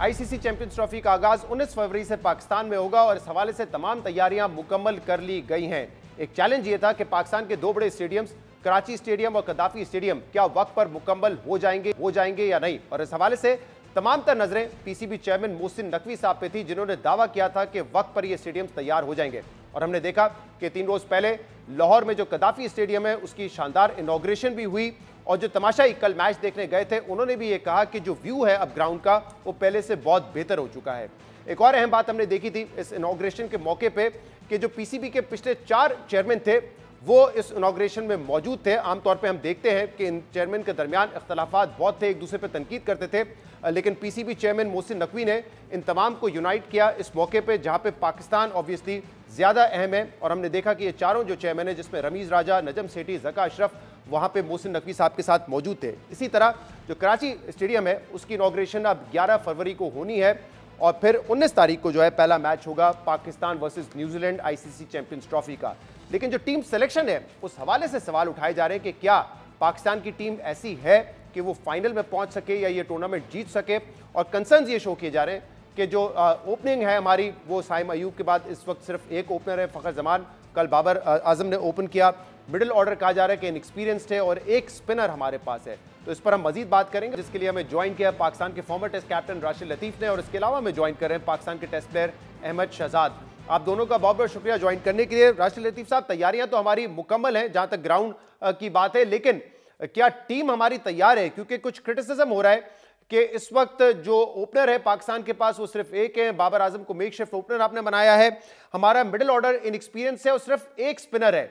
ICC champions trophy का आगाज 19 फरवरी से पाकिस्तान में होगा और इस हवाले से तमाम तैयारियां मुकम्मल कर ली गई हैं। एक चैलेंज ये था कि पाकिस्तान के दो बड़े स्टेडियम्स कराची स्टेडियम और कदाफी स्टेडियम क्या वक्त पर मुकम्मल हो जाएंगे या नहीं, और इस हवाले से तमाम तर नजरें पीसीबी चेयरमैन मोहसिन नकवी साहब पे थी, जिन्होंने दावा किया था कि वक्त पर ये स्टेडियम तैयार हो जाएंगे। और हमने देखा कि 3 रोज पहले लाहौर में जो कदाफी स्टेडियम है उसकी शानदार इनॉग्रेशन भी हुई, और जो तमाशाई कल मैच देखने गए थे उन्होंने भी ये कहा कि जो व्यू है अब ग्राउंड का वो पहले से बहुत बेहतर हो चुका है। एक और अहम बात हमने देखी थी इस इनॉग्रेशन के मौके पे कि जो पीसीबी के पिछले 4 चेयरमैन थे वो इस इनॉग्रेशन में मौजूद थे। आमतौर पे हम देखते हैं कि इन चेयरमैन के दरमियान इख्तलाफात बहुत थे, एक दूसरे पे तनकीद करते थे, लेकिन पीसीबी चेयरमैन मोहसिन नकवी ने इन तमाम को यूनाइट किया इस मौके पे जहां पे पाकिस्तान ऑब्वियसली ज्यादा अहम है। और हमने देखा कि ये चारों जो चेयरमैन है जिसमें रमीज राजा, नजम सेठी, जका अशरफ, वहां पे मोहसिन नकवी साहब के साथ मौजूद थे। इसी तरह जो कराची स्टेडियम है उसकी इनॉग्रेशन अब 11 फरवरी को होनी है और फिर 19 तारीख को जो है पहला मैच होगा Pakistan versus New Zealand ICC champions trophy का। लेकिन जो टीम सिलेक्शन है उस हवाले से सवाल उठाए जा रहे हैं कि क्या पाकिस्तान की टीम ऐसी है कि वो फाइनल में पहुंच सके या ये टूर्नामेंट जीत सके। और कंसर्न्स ये शो किए जा रहे हैं कि जो ओपनिंग है हमारी वो साइम अयूब के बाद इस वक्त सिर्फ एक ओपनर है फ़खर जमान, कल बाबर आजम ने ओपन किया। मिडिल ऑर्डर कहा जा रहा है कि इनएक्सपीरियंस्ड है और एक स्पिनर हमारे पास है। तो इस पर हम मजीद बात करेंगे, जिसके लिए हमें ज्वाइन किया पाकिस्तान के फॉर्मर टेस्ट कैप्टन राशिद लतीफ़ ने, और इसके अलावा हमें ज्वाइन कर रहे हैं पाकिस्तान के टेस्ट प्लेयर अहमद शहजाद। आप दोनों का बहुत बहुत शुक्रिया ज्वाइन करने के लिए। राशिद लतीफ़ साहब, तैयारियां तो हमारी मुकम्मल हैं जहां तक ग्राउंड की बात है, लेकिन क्या टीम हमारी तैयार है? क्योंकि कुछ क्रिटिसिज्म हो रहा है कि इस वक्त जो ओपनर है पाकिस्तान के पास वो सिर्फ एक है, बाबर आजम को मेकशिफ्ट ओपनर आपने बनाया है, हमारा मिडिल ऑर्डर इनएक्सपीरियंस है और सिर्फ एक स्पिनर है।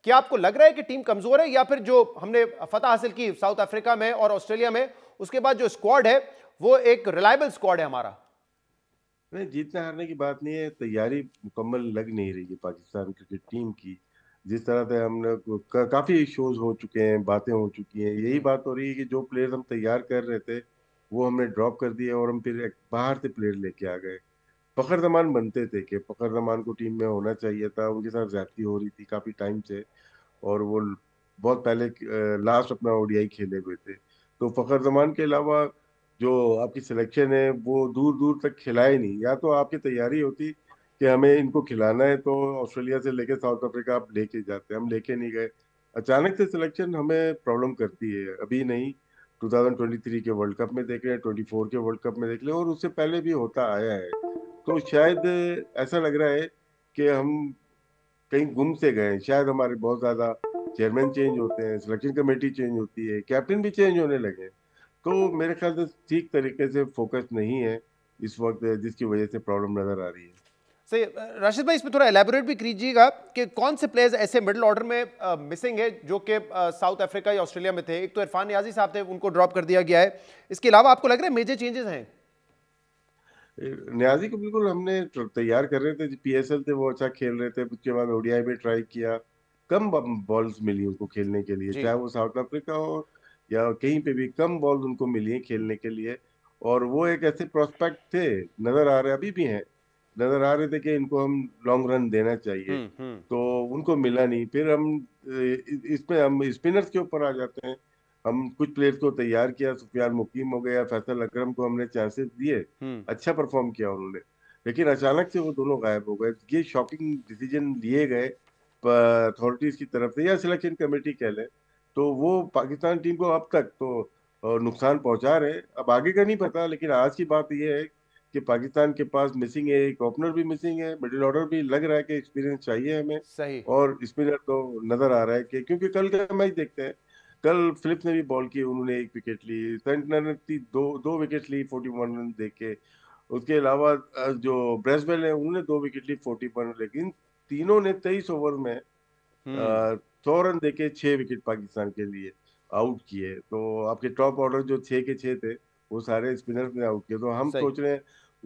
क्या आपको लग रहा है कि टीम कमजोर है, या फिर जो हमने फतह हासिल की साउथ अफ्रीका में और ऑस्ट्रेलिया में उसके बाद जो स्क्वाड है वो एक रिलायबल स्क्वाड है हमारा? नहीं, जीतने हारने की बात नहीं है, तैयारी मुकम्मल लग नहीं रही है पाकिस्तान क्रिकेट टीम की। जिस तरह से हमने काफी शोज हो चुके हैं, बातें हो चुकी हैं, यही बात हो रही है कि जो प्लेयर्स हम तैयार कर रहे थे वो हमने ड्रॉप कर दिए और हम फिर बाहर से प्लेयर लेके आ गए। फखर जमान बनते थे कि फखर जमान को टीम में होना चाहिए था, उनके साथ ज्यादती हो रही थी काफी टाइम से, और वो बहुत पहले लास्ट अपना ओडीआई खेले हुए थे। तो फखर जमान के अलावा जो आपकी सिलेक्शन है वो दूर दूर तक खिलाए नहीं। या तो आपकी तैयारी होती कि हमें इनको खिलाना है तो ऑस्ट्रेलिया से लेके साउथ अफ्रीका आप लेके जाते, हम लेके नहीं गए। अचानक से सिलेक्शन हमें प्रॉब्लम करती है। अभी नहीं, 2023 के वर्ल्ड कप में देख रहे हैं, 24 के वर्ल्ड कप में देख लें, और उससे पहले भी होता आया है। तो शायद ऐसा लग रहा है कि हम कहीं गुम से गए हैं। शायद हमारे बहुत ज्यादा चेयरमैन चेंज होते हैं, सिलेक्शन कमेटी चेंज होती है, कैप्टन भी चेंज होने लगे हैं। तो मेरे ख्याल से ठीक तरीके से फोकस नहीं है इस वक्त, जिसकी वजह से प्रॉब्लम नजर आ रही है। सही। राशिद भाई, इसमें थोड़ा एलैबोरेट भी कीजिएगा कि कौन से प्लेयर्स ऐसे मिडिल ऑर्डर में मिसिंग है जो कि साउथ अफ्रीका या ऑस्ट्रेलिया में थे। एक तो इरफान नियाजी साहब थे, उनको ड्रॉप कर दिया गया है, इसके अलावा आपको लग रहा है मेजर चेंजेस हैं? न्याजी को बिल्कुल हमने तैयार कर रहे थे, पीएसएल थे वो अच्छा खेल रहे थे, उसके बाद ओडीआई में ट्राई किया, कम बॉल्स मिली उनको खेलने के लिए, जी। चाहे वो साउथ अफ्रीका हो या कहीं पे भी कम बॉल्स उनको मिली है खेलने के लिए। और वो एक ऐसे प्रोस्पेक्ट थे, नजर आ रहे अभी भी हैं, नजर आ रहे थे कि इनको हम लॉन्ग रन देना चाहिए, हम्म। तो उनको मिला नहीं। फिर हम इसमें हम स्पिनर्स के ऊपर आ जाते हैं। हम कुछ प्लेयर्स को तैयार किया, सुफियान मुकीम हो गया, फैसल अकरम को हमने चांसेस दिए, हम्म। अच्छा परफॉर्म किया उन्होंने, लेकिन अचानक से वो दोनों गायब हो गए। ये शॉकिंग डिसीजन लिए गए अथॉरिटीज की तरफ से या सिलेक्शन कमेटी कह लें, तो वो पाकिस्तान टीम को अब तक तो नुकसान पहुंचा रहे। अब आगे का नहीं पता, लेकिन आज की बात ये है कि पाकिस्तान के पास मिसिंग है, एक ओपनर भी मिसिंग है, मिडिल ऑर्डर भी लग रहा है कि एक्सपीरियंस चाहिए हमें, सही। और स्पिनर तो नजर आ रहा है कि, क्योंकि कल का मैच देखते हैं, कल फिलिप्स ने भी बॉल की, उन्होंने एक विकेट ली, सेंटनर ने दो दो विकेट ली 41 रन दे के। उसके अलावा जो ब्रेसवेल है उन्होंने 2 विकेट ली 41, लेकिन तीनों ने 23 ओवर में हम्म। 100 रन देके 6 विकेट पाकिस्तान के लिए आउट किए। तो आपके टॉप ऑर्डर जो 6 के 6 थे वो सारे स्पिनर्स ने आउट किए। तो हम सही। सोच रहे हैं,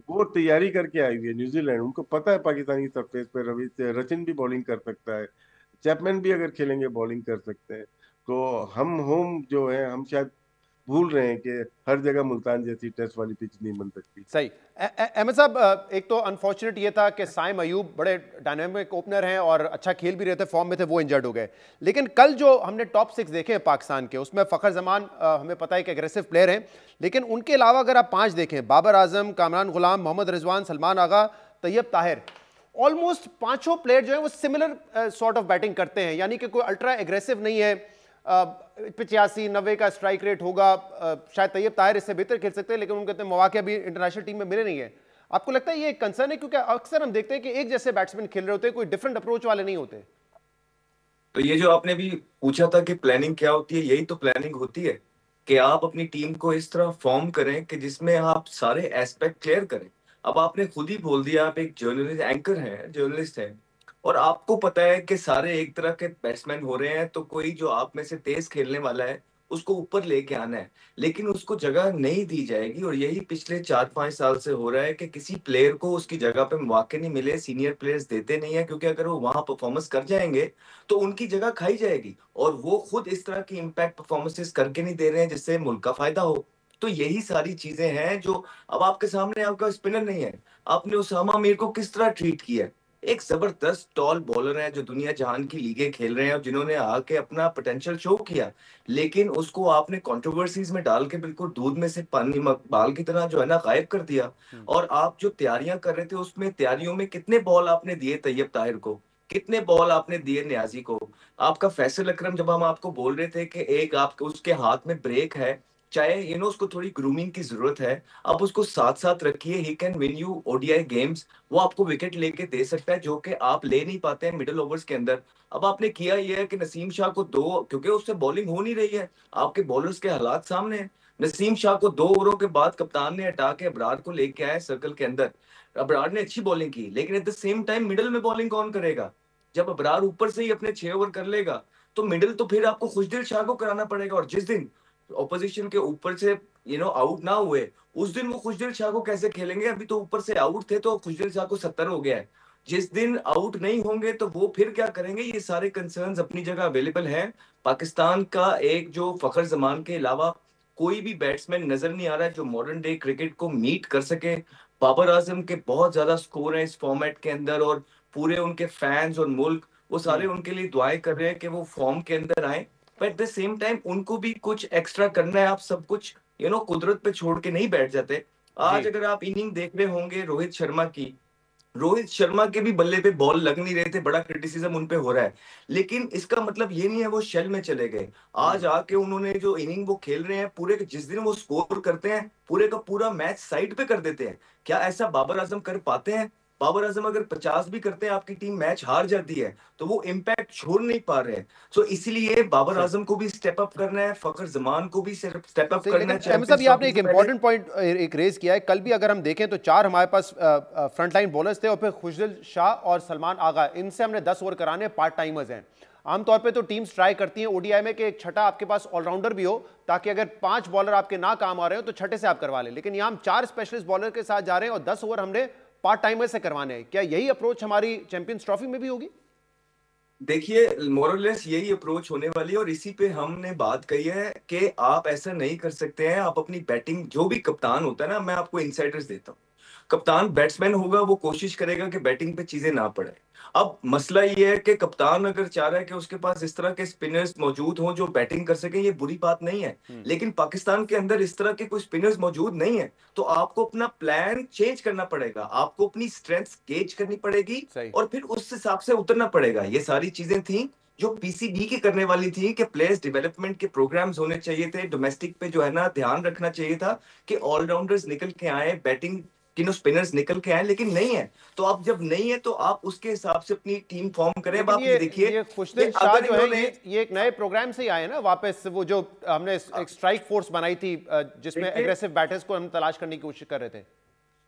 वो तैयारी करके आई हुई है न्यूजीलैंड, उनको पता है पाकिस्तानी सरफेस पे रवि रचिन भी बॉलिंग कर सकता है, चैपमैन भी अगर खेलेंगे बॉलिंग कर सकते हैं। तो हम होम जो है, हम शायद भूल रहे हैं कि हर जगह मुल्तान जैसी टेस्ट वाली पिच नहीं बन सकती। सही। अहमद साहब, एक तो अनफॉर्चुनेट ये था कि साइम अयूब बड़े डायनामिक ओपनर हैं और अच्छा खेल भी रहे थे, फॉर्म में थे, वो इंजर्ड हो गए। लेकिन कल जो हमने टॉप 6 देखे हैं पाकिस्तान के, उसमें फ़खर जमान हमें पता है कि एग्रेसिव प्लेयर हैं, लेकिन उनके अलावा अगर आप 5 देखें, बाबर आजम, कामरान गुलाम, मोहम्मद रिजवान, सलमान आगा, तैयब ताहिर, ऑलमोस्ट पांचों प्लेयर जो है वो सिमिलर सॉर्ट ऑफ बैटिंग करते हैं, यानी कि कोई अल्ट्रा एग्रेसिव नहीं है। 85-90 का स्ट्राइक रेट होगा। शायद तैयब ताहिर इससे बेहतर खेल सकते हैं, लेकिन उनके इतने मौके अभी इंटरनेशनल टीम में मिले नहीं है। आपको लगता है ये एक कंसर्न है? क्योंकि अक्सर हम देखते हैं कि एक जैसे बैट्समैन खेल रहे होते हैं, कोई डिफरेंट अप्रोच वाले नहीं होते। तो ये जो आपने भी पूछा था कि प्लानिंग क्या होती है, यही तो प्लानिंग होती है कि आप अपनी टीम को इस तरह फॉर्म करें कि जिसमें आप सारे एस्पेक्ट क्लियर करें। अब आपने खुद ही बोल दिया, आप एक जर्नलिस्ट एंकर हैं, जर्नलिस्ट हैं, और आपको पता है कि सारे एक तरह के बैट्समैन हो रहे हैं, तो कोई जो आप में से तेज खेलने वाला है उसको ऊपर लेके आना है, लेकिन उसको जगह नहीं दी जाएगी। और यही पिछले 4-5 साल से हो रहा है कि किसी प्लेयर को उसकी जगह पे मौके नहीं मिले, सीनियर प्लेयर्स देते नहीं है, क्योंकि अगर वो वहां परफॉर्मेंस कर जाएंगे तो उनकी जगह खाई जाएगी, और वो खुद इस तरह की इम्पैक्ट परफॉर्मेंसेस करके नहीं दे रहे हैं जिससे मुल्क का फायदा हो। तो यही सारी चीजें हैं जो अब आपके सामने, आपका स्पिनर नहीं है, आपने उसामा मीर को किस तरह ट्रीट किया है। एक जबरदस्त टॉल बॉलर है जो दुनिया जहान की लीगें खेल रहे हैं और जिन्होंने आके अपना पोटेंशियल शो किया, लेकिन उसको आपने कंट्रोवर्सीज में डाल के बिल्कुल दूध में से पानी बाल की तरह जो है ना गायब कर दिया। और आप जो तैयारियां कर रहे थे उसमें तैयारियों में कितने बॉल आपने दिए तैयब ताहिर को, कितने बॉल आपने दिए न्याजी को। आपका फैसल अकरम, जब हम आपको बोल रहे थे कि एक आपके उसके हाथ में ब्रेक है, चाहे उसको थोड़ी ग्रूमिंग की जरूरत है, आप उसको साथ साथ रखिए, he can win you ODI games. वो आपको विकेट लेके दे सकता है जो कि आप ले नहीं पाते हैं मिडिल ओवर्स के अंदर। अब आपने किया यह है कि नसीम शाह को दो, क्योंकि उससे बॉलिंग हो नहीं रही है, आपके बॉलर्स के हालात सामने हैं, नसीम शाह को 2 ओवरों के बाद कप्तान ने हटा के अबरार को लेके आया सर्कल के अंदर। अबरार ने अच्छी बॉलिंग की, लेकिन at the same time middle में बॉलिंग कौन करेगा? जब अबरार ऊपर से ही अपने 6 ओवर कर लेगा तो मिडिल तो फिर आपको खुशदिल शाह को कराना पड़ेगा। और जिस दिन ऑपोजिशन के ऊपर से आउट ना हुए, उस दिन वो खुशदिल शाह को कैसे खेलेंगे? अभी तो ऊपर से आउट थे तो खुशदिल शाह को 70 हो गया है। जिस दिन आउट नहीं होंगे तो वो फिर क्या करेंगे? ये सारे कंसर्न्स अपनी जगह अवेलेबल हैं। पाकिस्तान का एक जो फखर जमान के अलावा कोई भी बैट्समैन नजर नहीं आ रहा है जो मॉडर्न डे क्रिकेट को मीट कर सके। बाबर आजम के बहुत ज्यादा स्कोर है इस फॉर्मेट के अंदर, और पूरे उनके फैंस और मुल्क वो सारे उनके लिए दुआएं कर रहे हैं कि वो फॉर्म के अंदर आए। But at the same time उनको भी कुछ एक्स्ट्रा करना है। आप सब कुछ कुदरत पे छोड़ के नहीं बैठ जाते। आज अगर आप इनिंग देख रहे होंगे रोहित शर्मा की, रोहित शर्मा के भी बल्ले पे बॉल लग नहीं रहे थे, बड़ा क्रिटिसिज्म उन पे हो रहा है, लेकिन इसका मतलब ये नहीं है वो शेल में चले गए। आज आके उन्होंने जो इनिंग वो खेल रहे हैं, पूरे जिस दिन वो स्कोर करते हैं पूरे का पूरा मैच साइड पे कर देते हैं। क्या ऐसा बाबर आजम कर पाते हैं? बाबर आजम अगर 50 भी करते हैं, आपकी टीम मैच हार जाती है, तो वो इम्पैक्ट छोड़ नहीं पा रहे हैं। तो इसलिए बाबर आजम को भी स्टेप अप करना है, फखर जमान को भी स्टेप अप करना है। अहमद साहब, ये आपने एक इंपॉर्टेंट पॉइंट एक रेज किया है। कल भी अगर हम देखें तो 4 हमारे पास फ्रंटलाइन बॉलर्स थे और फिर खुशदिल शाह और सलमान आगा, इनसे हमने 10 ओवर कराने, पार्ट टाइमर्स हैं। आमतौर पे तो टीम्स ट्राई करती हैं ओडीआई में कि एक छठा आपके पास ऑलराउंडर भी हो, ताकि अगर 5 बॉलर आपके ना काम आ रहे हो तो छठे से आप करवा लें। लेकिन यहाँ हम 4 स्पेशलिस्ट बॉलर के साथ जा रहे हैं और 10 ओवर हमने पार्ट टाइमर से करवाने हैं। क्या यही अप्रोच हमारी चैंपियंस ट्रॉफी में भी होगी? देखिए, मोरलेस यही अप्रोच होने वाली है, और इसी पे हमने बात कही है कि आप ऐसा नहीं कर सकते हैं। आप अपनी बैटिंग, जो भी कप्तान होता है ना, मैं आपको इनसाइडर्स देता हूँ, कप्तान बैट्समैन होगा वो कोशिश करेगा कि बैटिंग पे चीजें ना पड़े। अब मसला ये है कि कप्तान अगर चाह रहा है कि उसके पास इस तरह के स्पिनर्स मौजूद हों जो बैटिंग कर सके, ये बुरी बात नहीं है, लेकिन पाकिस्तान के अंदर इस तरह के कोई स्पिनर्स मौजूद नहीं है। तो आपको अपना प्लान चेंज करना पड़ेगा, आपको अपनी स्ट्रेंथ गेज करनी पड़ेगी और फिर उस हिसाब से उतरना पड़ेगा। ये सारी चीजें थी जो पीसीबी की करने वाली थी कि प्लेयर्स डेवलपमेंट के प्रोग्राम्स होने चाहिए थे, डोमेस्टिक पे जो है ना ध्यान रखना चाहिए था कि ऑलराउंडर्स निकल के आए, बैटिंग स्पिनर्स निकल के आए, लेकिन नहीं है। तो अब जब नहीं है तो आप उसके हिसाब से अपनी टीम फॉर्म करें। अब आप ये देखिए, ये खुशदिल शाह जो है ये एक नए प्रोग्राम से ही आए ना वापस, वो जो हमने एक स्ट्राइक फोर्स बनाई थी जिसमें एग्रेसिव बैटर्स को हम तलाश करने की कोशिश कर रहे थे।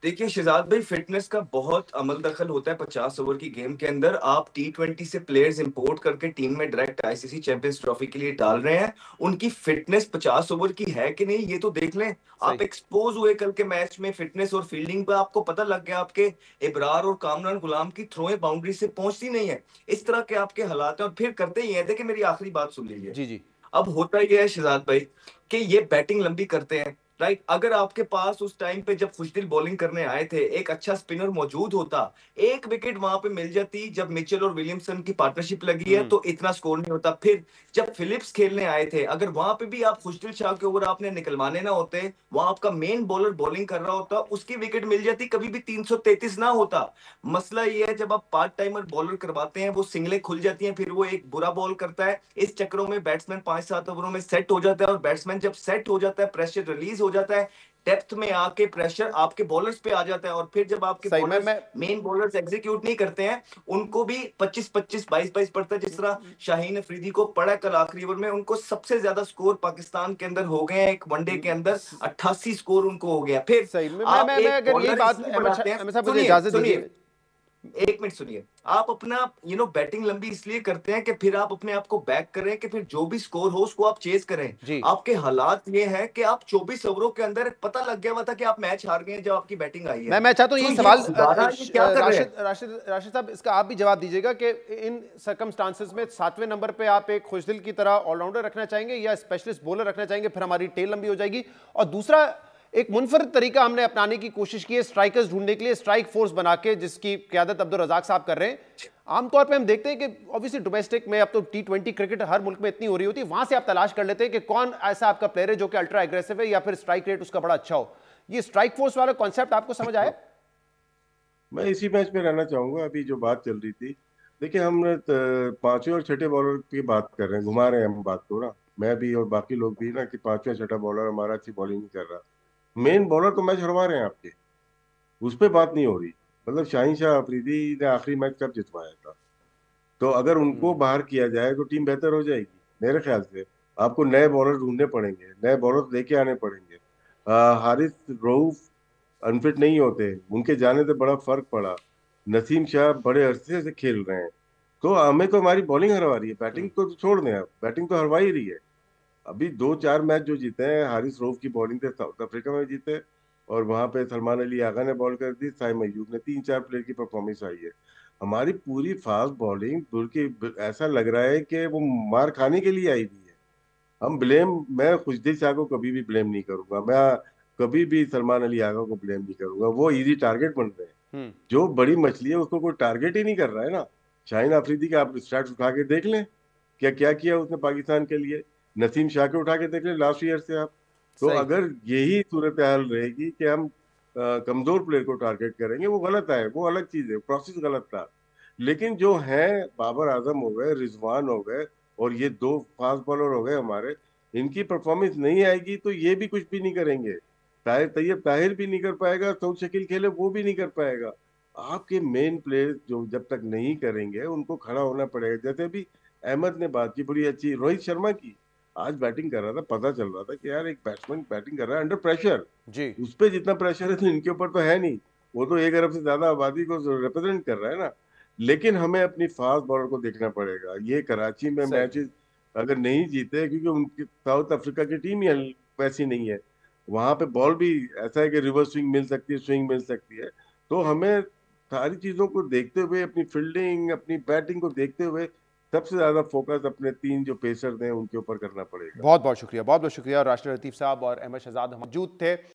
देखिए शहजाद भाई, फिटनेस का बहुत अमल दखल होता है 50 ओवर की गेम के अंदर। आप T20 से प्लेयर्स इंपोर्ट करके टीम में डायरेक्ट आईसीसी चैंपियंस ट्रॉफी के लिए डाल रहे हैं, उनकी फिटनेस 50 ओवर की है कि नहीं ये तो देख लें। आप एक्सपोज हुए कल के मैच में, फिटनेस और फील्डिंग पे आपको पता लग गया आपके इब्रार और कामरान गुलाम की थ्रोएं बाउंड्री से पहुंचती नहीं है। इस तरह के आपके हालात हैं और फिर करते ही हैं। देखिए मेरी आखिरी बात सुन लीजिए जी जी। अब होता ये है शहजाद भाई कि ये बैटिंग लंबी करते हैं, राइट। अगर आपके पास उस टाइम पे जब खुशदिल बॉलिंग करने आए थे एक अच्छा स्पिनर मौजूद होता, एक विकेट वहां पे मिल जाती, जब मिचेल और विलियमसन की पार्टनरशिप लगी है तो इतना स्कोर नहीं होता। फिर जब फिलिप्स खेलने आए थे, अगर वहां पे भी आप खुशदिल शाह के ओवर आपने निकलवाने ना होते, वहां आपका मेन बॉलर बॉलिंग कर रहा होता, उसकी विकेट मिल जाती, कभी भी 333 ना होता। मसला ये है जब आप पार्ट टाइमर बॉलर करवाते हैं वो सिंगलें खुल जाती हैं, फिर वो एक बुरा बॉल करता है, इस चक्करों में बैट्समैन 5-7 ओवरों में सेट हो जाता है, और बैट्समैन जब सेट हो जाता है प्रेशर रिलीज हो जाता है, डेप्थ में आके प्रेशर आपके बॉलर्स पे आ जाता है, और फिर जब आपके सही बॉलर्स मैं मेन बॉलर्स एग्जीक्यूट नहीं करते हैं, उनको भी 25-25 22-22 पड़ता है। जिस तरह शाहीन अफरीदी को पड़ा कल आखिरी ओवर में, उनको सबसे ज्यादा स्कोर पाकिस्तान के अंदर हो गए हैं एक वनडे के अंदर, 88 स्कोर उनको हो गया। फिर सही आप मैं एक अगर यही बॉलर बात इसलिए अहमद बनाते हैं, साहब मुझे सुनिए इजाजत सुनिए दीजिए। एक मिनट सुनिए, आप अपना बैटिंग लंबी इसलिए करते हैं कि फिर आप अपने आप को बैक करें, कि फिर जो भी स्कोर हो उसको आप चेज करें। जी आपके हालात ये हैं कि आप 24 ओवरों के अंदर पता लग गया हुआ था कि आप मैच हार गए जब आपकी बैटिंग आई है। मैं चाहता हूँ तो यही ये सवाल खुदारा ये क्या कर रहे हैं? राशिद साहब, इसका आप भी जवाब दीजिएगा कि इन सर्कमस्टांसेस में 7वें नंबर पे आप एक खुशदिल की तरह ऑलराउंडर रखना चाहेंगे या स्पेशलिस्ट बॉलर रखना चाहेंगे, फिर हमारी टेल लंबी हो जाएगी। और दूसरा, एक मुनफरद तरीका हमने अपनाने की कोशिश की है स्ट्राइकर्स ढूंढने के लिए, स्ट्राइक फोर्स बना के, जिसकी क़यादत अब्दुल रज़ाक साहब कर रहे हैं। आमतौर पे हम देखते हैं कि ऑब्वियसली डोमेस्टिक में, अब तो T20 क्रिकेट हर मुल्क में इतनी हो रही होती है, वहां से आप तलाश कर लेते हैं कि कौन ऐसा आपका प्लेयर है जो कि अल्ट्रा एग्रेसिव है या फिर स्ट्राइक रेट उसका बड़ा अच्छा हो। ये स्ट्राइक फोर्स वाला कॉन्सेप्ट आपको समझ आया? मैं इसी मैच में रहना चाहूंगा। अभी जो बात चल रही थी, देखिए हम पांचवें और छठे बॉलर की बात कर रहे हैं, घुमा रहे हैं हम बात को ना, मैं भी और बाकी लोग भी ना, कि पांचवें छठा बॉलर हमारा अच्छी बॉलिंग नहीं कर रहा। मेन बॉलर तो मैच हरवा रहे हैं आपके, उस पर बात नहीं हो रही। मतलब शाहीन शाह अफरीदी ने आखिरी मैच कब जितवाया था? तो अगर उनको बाहर किया जाए तो टीम बेहतर हो जाएगी मेरे ख्याल से। आपको नए बॉलर ढूंढने पड़ेंगे, नए बॉलर लेके आने पड़ेंगे। हारिस रऊफ अनफिट नहीं होते, उनके जाने से बड़ा फर्क पड़ा। नसीम शाह बड़े अरसे से खेल रहे हैं, तो हमें तो हमारी बॉलिंग हरवा रही है, बैटिंग को तो छोड़ दें, अब बैटिंग तो हरवा ही रही है। अभी 2-4 मैच जो जीते हैं हारिस रऊफ की बॉलिंग से, साउथ अफ्रीका में जीते, और वहां पे सलमान अली आगा ने बॉल कर दी, साइम अय्यूब ने, 3-4 प्लेयर की परफॉर्मेंस आई है। हमारी पूरी फास्ट बॉलिंग बल्कि ऐसा लग रहा है कि वो मार खाने के लिए आई हुई है। मैं खुशदिल शाह को कभी भी ब्लेम नहीं करूंगा, मैं कभी भी सलमान अली आगा को ब्लेम नहीं करूंगा, वो इजी टारगेट बन रहे हैं। जो बड़ी मछली है उसको कोई टारगेट ही नहीं कर रहा है ना। शाहीन अफरीदी के आप स्टैट्स उठा के देख लें, क्या क्या किया उसने पाकिस्तान के लिए। नसीम शाह के उठा के देख लें लास्ट ईयर से आप। तो सही। अगर यही सूरत हाल रहेगी कि हम कमजोर प्लेयर को टारगेट करेंगे, वो गलत है, वो अलग चीज है, प्रोसेस गलत था। लेकिन जो है बाबर आजम हो गए, रिजवान हो गए, और ये दो फास्ट बॉलर हो गए हमारे, इनकी परफॉर्मेंस नहीं आएगी तो ये भी कुछ भी नहीं करेंगे। ताहिर तैयब ताहिर भी नहीं कर पाएगा, सऊद शकील खेले वो भी नहीं कर पाएगा। आपके मेन प्लेयर जो जब तक नहीं करेंगे उनको खड़ा होना पड़ेगा। जैसे अभी अहमद ने बात की बड़ी अच्छी, रोहित शर्मा की, आज बैटिंग कर रहा था, पता चल रहा था कि यार एक बैट्समैन बैटिंग कर रहा है अंडर प्रेशर, जी उस पर जितना प्रेशर है तो इनके ऊपर तो है नहीं। वो तो 1 अरब से ज्यादा आबादी को रिप्रेजेंट कर रहा है ना। लेकिन हमें अपनी फास्ट बॉलर को देखना पड़ेगा। ये कराची में सही। मैचेस अगर नहीं जीते, क्योंकि उनकी साउथ अफ्रीका की टीम ही वैसी नहीं है, वहां पे बॉल भी ऐसा है कि रिवर्स स्विंग मिल सकती है, स्विंग मिल सकती है। तो हमें सारी चीजों को देखते हुए, अपनी फील्डिंग अपनी बैटिंग को देखते हुए, सबसे ज्यादा फोकस अपने 3 जो पेसर हैं उनके ऊपर करना पड़ेगा। बहुत बहुत शुक्रिया, बहुत बहुत शुक्रिया। और राष्ट्रीय लतीफ साहब और अहमद शहजाद मौजूद थे।